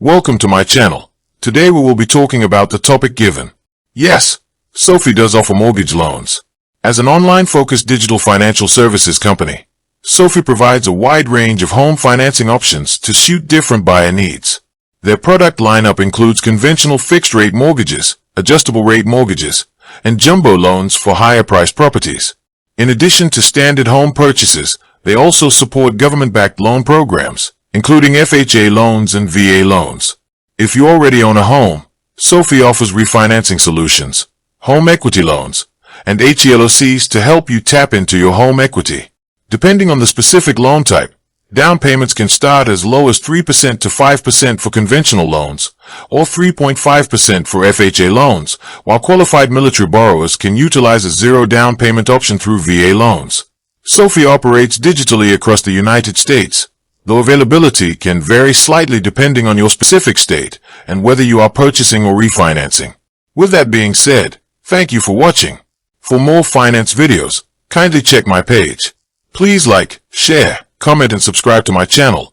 Welcome to my channel. Today we will be talking about the topic given. Yes, SoFi does offer mortgage loans. As an online-focused digital financial services company, SoFi provides a wide range of home financing options to suit different buyer needs. Their product lineup includes conventional fixed-rate mortgages, adjustable-rate mortgages, and jumbo loans for higher-priced properties. In addition to standard home purchases, they also support government-backed loan programs, including FHA loans and VA loans. If you already own a home, SoFi offers refinancing solutions, home equity loans, and HELOCs to help you tap into your home equity. Depending on the specific loan type, down payments can start as low as 3% to 5% for conventional loans, or 3.5% for FHA loans, while qualified military borrowers can utilize a zero down payment option through VA loans. SoFi operates digitally across the United States, though availability can vary slightly depending on your specific state and whether you are purchasing or refinancing. With that being said, thank you for watching. For more finance videos, kindly check my page. Please like, share, comment and subscribe to my channel.